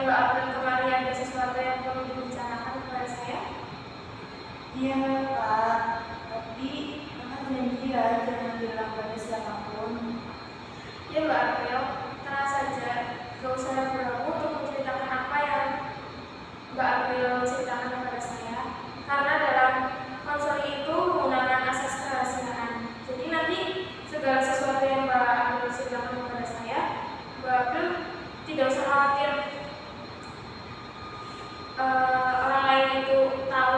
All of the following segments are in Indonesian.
Mbak April kemarin ada sesuatu yang perlu dibicarakan kepada saya? Iya Kak, tapi Kakak janji ya jangan bilang pada siapapun. Ya Mbak April, tenang saja, gak usah ragu-ragu untuk menceritakan apa yang Mbak April ceritakan kepada saya, karena dalam konseling itu menggunakan asas kerahasiaan. Jadi nanti segala sesuatu yang Mbak April ceritakan kepada saya, Mbak April tidak usah khawatir orang lain itu tahu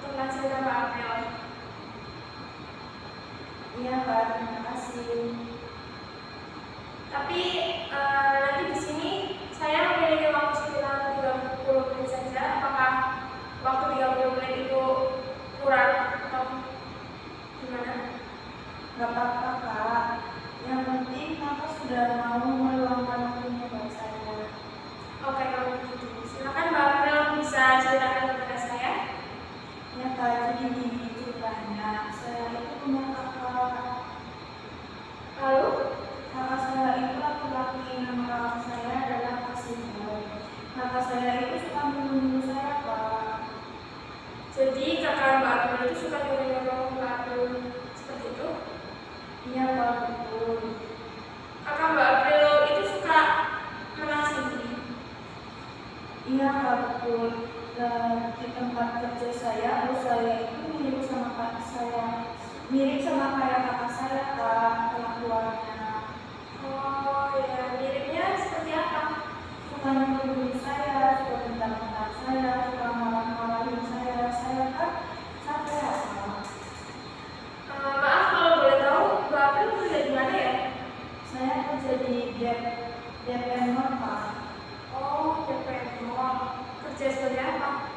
tentang cerita Mbak April. Iya Kak, terima kasih. Tapi nanti di sini saya memiliki waktu sekitar 30 menit saja. Apakah waktu 30 menit itu kurang atau gimana? Gak apa-apa Kak, yang penting Kakak sudah mau meluangkan waktunya buat saya. Oke, kalau begitu silakan Mbak April bisa ceritakan kepada saya. Ya Kak, jadi gini ceritanya, saya itu punya kakak. Lalu Kakak saya itu laki-laki, nama kakak saya adalah Kasih. Kakak saya itu suka menuduh saya Kak. jadi kakak Mbak April itu suka nyuruh Mbak April seperti itu? Iya Kak, betul. Kakak Mbak April itu suka menang sendiri? Iya Kak, betul. Dan di tempat kerja saya, bos saya itu mirip sama kakak saya, mirip sama kayak kakak saya Kak, kelakuannya. Oh ya, miripnya seperti apa? Suka menuduh saya, suka bentak-bentak saya, suka marah-marahin saya kan capek ya Kak. Maaf kalau boleh tahu Mbak April kerja di mana ya? Saya kerja di DPM Kak. Oh, DPM. Kerja sebagai apa?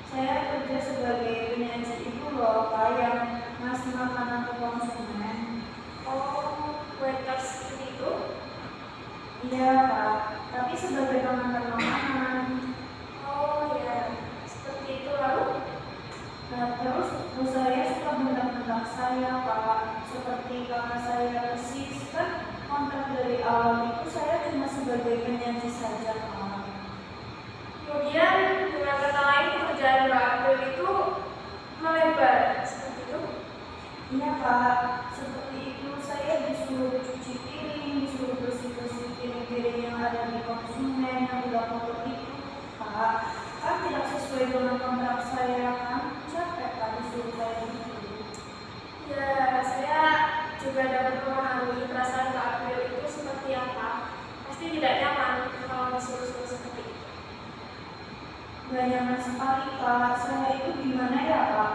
Saya kerja sebagai penyaji itu loh Kak, yang ngasih makanan ke konsumen. Oh, waiters seperti itu? Iya Kak, tapi sebagai pengantar makanan. Oh ya, seperti itu. Lalu? Nah, terus bos saya suka bentak-bentak saya Kak, seperti kakak saya persis. Kan kontrak dari awal itu saya cuma sebagai penyaji saja Kak. Kemudian dengan kata lain pekerjaan Mbak April itu melebar seperti itu? Iya Kak, seperti itu. Saya disuruh cuci piring, disuruh bersih-bersih piring-piring yang ada di konsumen yang udah kotor itu Kak. Kan tidak sesuai dengan kontrak saya kan, capek Kak disuruh kayak gitu. Ya, saya juga dapat memahami perasaan Mbak April itu seperti apa. Pasti tidak nyaman kalau disuruh-suruh seperti itu. Gak nyaman sekali Kak, saya itu gimana ya Kak,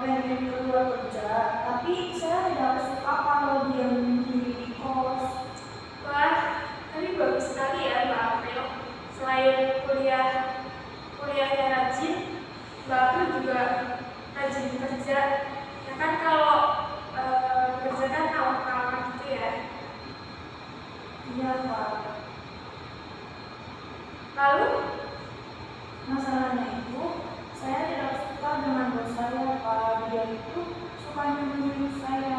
pengen keluar kerja, tapi saya tidak suka kalau dia di kos. Wah, tapi bagus sekali ya Mbak April. Selain kuliahnya rajin, Mbak April juga rajin kerja. Ya kan kalau kerja kan kawan-kawan gitu ya. Iya Kak. Lalu Masalahnya itu, saya tidak suka dengan bos saya Kak. Dia itu suka nyuruh saya.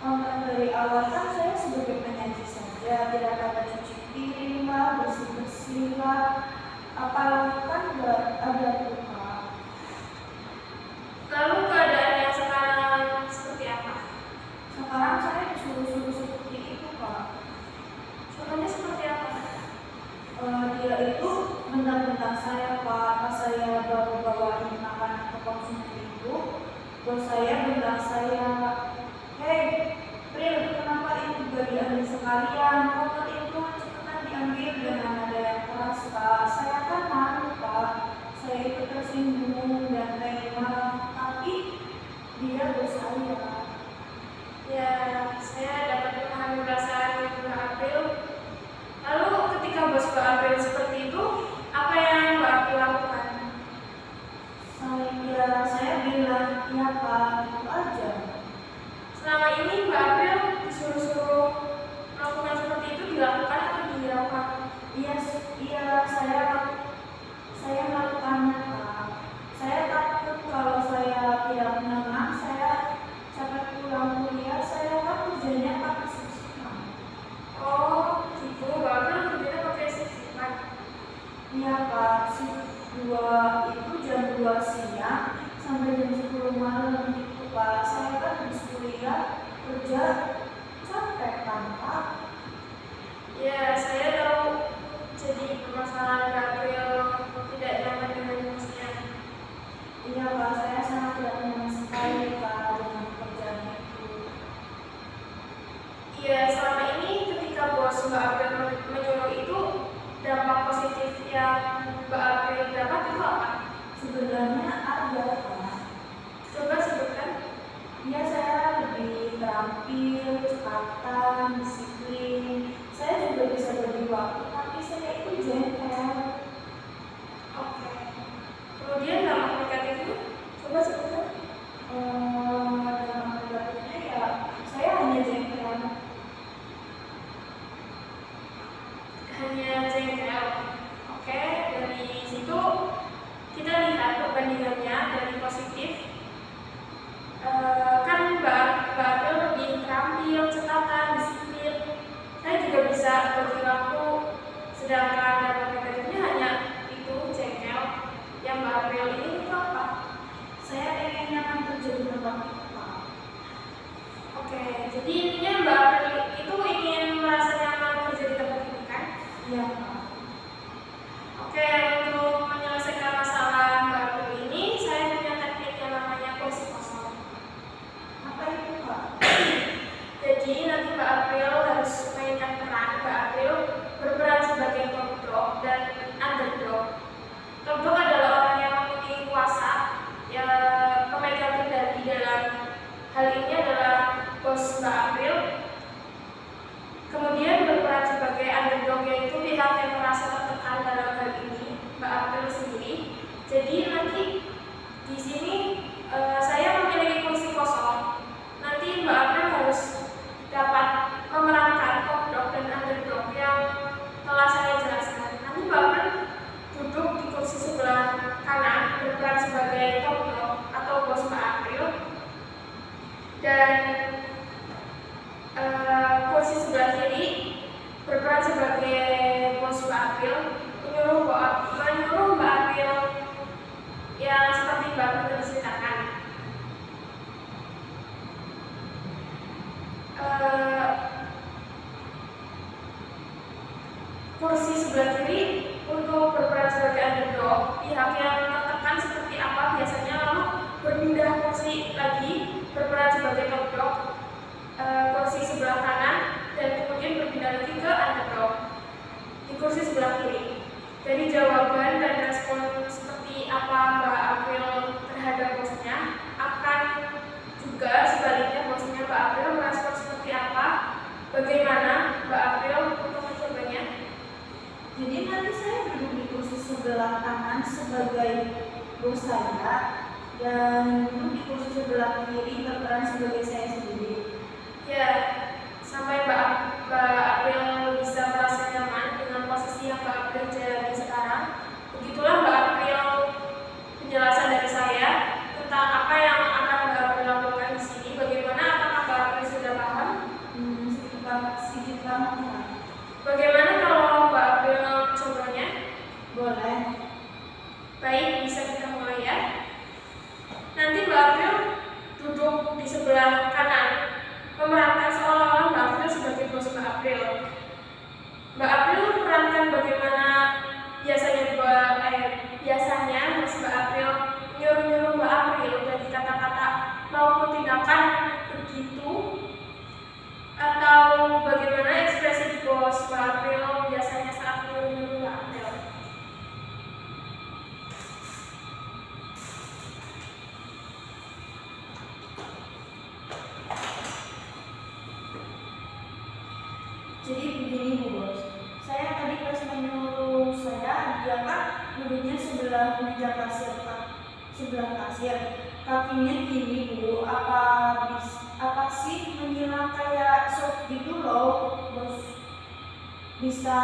Kontrak dari awal kan saya sebagai penyaji saja, tidak ada cuci piring lah, bersih-bersih lah. Apalagi kan nggak ada tuh Kak. Lalu keadaan yang sekarang seperti apa? Sekarang saya disuruh-suruh seperti itu Kak. Contohnya seperti apa? Dia itu bentak-bentak saya Pak, pas saya bawain makanan ke konsumen itu, bos saya bentak saya, hei Pril, kenapa itu gak diambil sekalian, kotor itu cepetan diambil dengan nada yang keras Pak. Saya kan malu Pak, saya itu tersinggung dan pengen marah, tapi dia bos saya. Ya, saya dapat memahami perasaan Mbak April. Lalu ketika bos Mbak April seperti itu, apa yang Mbak April lakukan? Saya bilang, ya Pak, itu aja. Selama ini Mbak April disuruh-suruh melakukan seperti itu dilakukan atau dihiraukan? Iya sih Iya Kak, shift 2 itu jam 2 siang sampai jam 10 malam gitu Kak. Saya kan habis kuliah kerja capek kan Kak. Ya, saya tahu jadi permasalahan Mbak April tidak nyaman dengan bosnya. Iya Kak, saya sangat tidak nyaman sekali Kak dengan pekerjaan itu. Iya, selama ini ketika bos Mbak April menyuruh itu, dampak positif yang Mbak April dapat itu apa? Sebenarnya ada Kak. Coba sebutkan. Iya, saya lebih terampil, cepatan, disiplin. Saya juga bisa bagi waktu, tapi saya itu jengkel. Oke. Kemudian dampak negatifnya, coba sebutkan. Dalam negatifnya ya, saya hanya jengkel. Hanya jengkel. Oke, dari situ kita lihat perbandingannya dari positif. Kan Mbak April lebih terampil, cekatan, disiplin. Saya juga bisa berperilaku, sedangkan dampak negatifnya hanya itu jengkel. Yang Mbak April ini itu apa? Saya pengen nyaman kerja di tempat itu Kak. Oke, jadi intinya Mbak April itu ingin merasa nyaman kerja di tempat ini kan? Iya Kak. Oke, untuk menyelesaikan masalah Mbak April ini, saya punya teknik yang namanya kursi kosong. Apa itu Kak? Jadi nanti Mbak April harus mainkan peran. Mbak April berperan sebagai top dog dan underdog. Top dog adalah orang yang memiliki kuasa, yang pemegang kendali dalam hal ini adalah bos Mbak April. Kemudian berperan sebagai underdog, yaitu pihak yang merasa tertekan dalam hal ini, Mbak April sendiri. Jadi nanti di sini saya memiliki kursi kosong. Nanti Mbak April harus dapat memerankan top dog dan underdog yang telah saya jelaskan. Nanti Mbak April duduk di kursi sebelah kanan berperan sebagai top dog atau bos Mbak April, dan kursi sebelah kiri berperan sebagai bos Mbak April, menyuruh Mbak April yang seperti Mbak April ceritakan. Kursi sebelah kiri untuk berperan sebagai underdog, pihak yang tertekan seperti apa biasanya, lalu berpindah kursi lagi berperan sebagai top dog, kursi sebelah kanan, dan kemudian berpindah lagi ke underdog di kursi sebelah kiri. Dari jawaban dan respon seperti apa Mbak April terhadap bosnya akan juga sebaliknya bosnya Mbak April merespon seperti apa. Bagaimana Mbak April untuk mencobanya? Jadi nanti saya duduk di kursi sebelah kanan sebagai bos saya dan duduk di kursi sebelah kiri berperan sebagai saya sendiri. Ya, sampai Mbak April bisa merasa nyaman dengan posisi yang Mbak April jalani sekarang. Begitulah Mbak April penjelasan dari saya tentang apa yang akan Mbak April lakukan di sini. Bagaimana, apakah Mbak April sudah paham? Sedikit banget Kak. Bagaimana kalau Mbak April combanya? Boleh. Baik, bisa kita mulai ya. Nanti Mbak April duduk di sebelah kanan, memerankan seolah-olah Mbak April sebagai bos Mbak April. Mbak April memerankan bagaimana biasanya bos Mbak April nyuruh-nyuruh Mbak April dari kata-kata maupun tindakan begitu, atau bagaimana ekspresi bos Mbak April biasanya saat nyuruh-nyuruh Mbak April. Jadi begini Bu Bos, saya tadi pas menyuruh saya, dia kan duduknya sebelah meja kasir Kak, sebelah kasir, kakinya gini Bu, apa sih menyilang kayak sop gitu loh Bos, bisa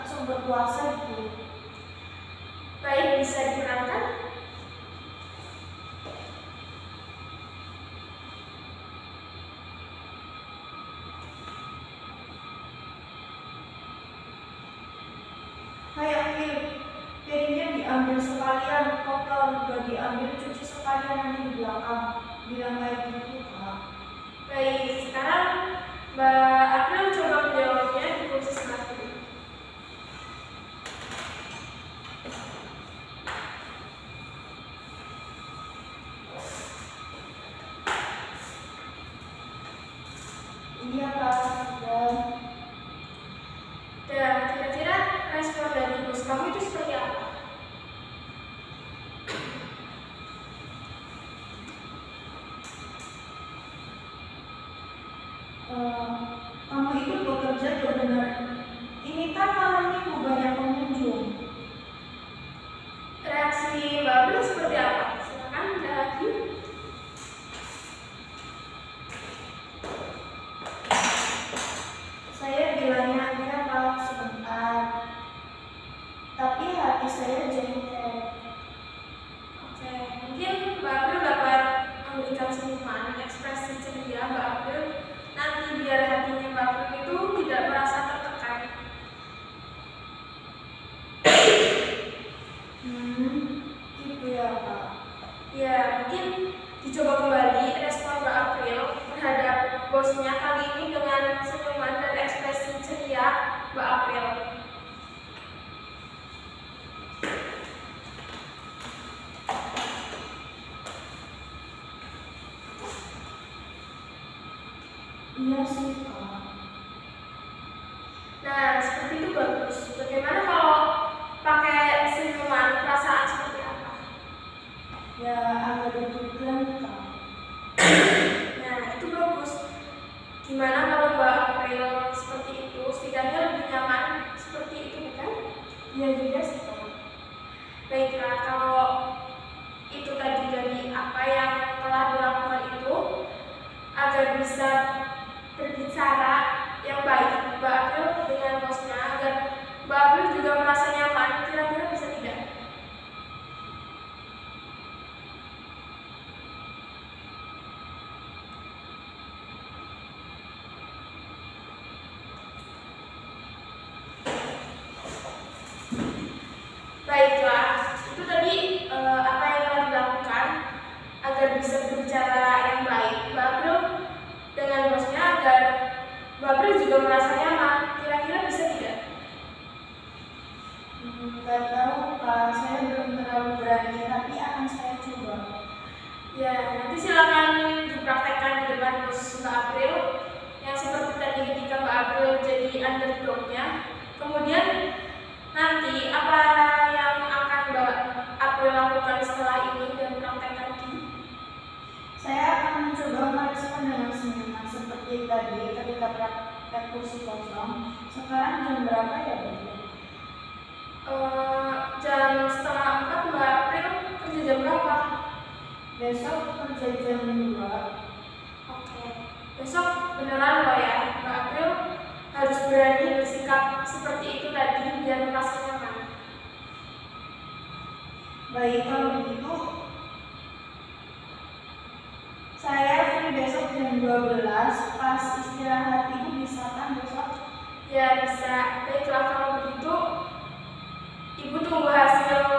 sok berpuasa gitu. Baik, bisa diterangkan? diambil sekalian kotor, gak diambil cuci sekalian nanti di belakang. Bilang kayak gitu, Kak. Baik, sekarang Mbak April coba menjawabnya di kursi sebelah kiri. Iya, Kak. Dan kira-kira respon dari bos kamu itu seperti apa? Kamu itu bekerja benar. Ini kan malam minggu banyak pengunjung. Reaksi Mbak April seperti apa? Silakan ada lagi. Saya bilangnya dia kalau sebentar, tapi hati saya jengkel. Oke, mungkin Mbak April dapat memberikan senyuman, ekspresi ceria Mbak April nanti biar hatinya Mbak April itu tidak merasa tertekan. Gitu ya, Kak. Ya, mungkin dicoba kembali respon Mbak April terhadap bosnya kali ini dengan senyuman dan ekspresi ceria Mbak April. Iya sih, Kak. Nah, seperti itu bagus. Bagaimana kalau pakai senyuman, perasaan seperti apa? Ya agak deg-degan, Kak. Nah, itu bagus. Gimana kalau Mbak April seperti itu, setidaknya lebih nyaman seperti itu, bukan? Iya juga sih, Kak. Baiklah, kalau itu tadi dari apa yang telah dilakukan itu, agar bisa berbicara yang baik Mbak April dengan bosnya, agar Mbak April juga merasa nyaman, kira-kira bisa tidak? Baiklah, itu tadi apa yang telah dilakukan agar bisa berbicara yang baik Mbak April dengan bosnya, agar Mbak April juga merasa nyaman, kira-kira bisa tidak? Gak tahu, Kak. Saya belum terlalu berani, tapi akan saya coba. Ya, nanti silakan dipraktekkan di depan bos Mbak April yang seperti tadi ketika Mbak April jadi underdog-nya. Kemudian nanti apa yang akan Mbak April lakukan setelah ini dan praktekkan di? Saya akan mencoba merespon dengan senyuman seperti tadi ketika praktek kursi kosong. Sekarang jam berapa ya, Bu? Jam 3:30 Mbak April kerja jam berapa? Besok kerja jam 2. Oke, besok beneran loh ya Mbak April harus berani bersikap seperti itu tadi biar merasa nyaman. Baik, kalau begitu saya free besok jam 12 pas istirahat. Ibu bisa kan besok? Ya bisa. Baiklah kalau begitu Ibu tunggu hasil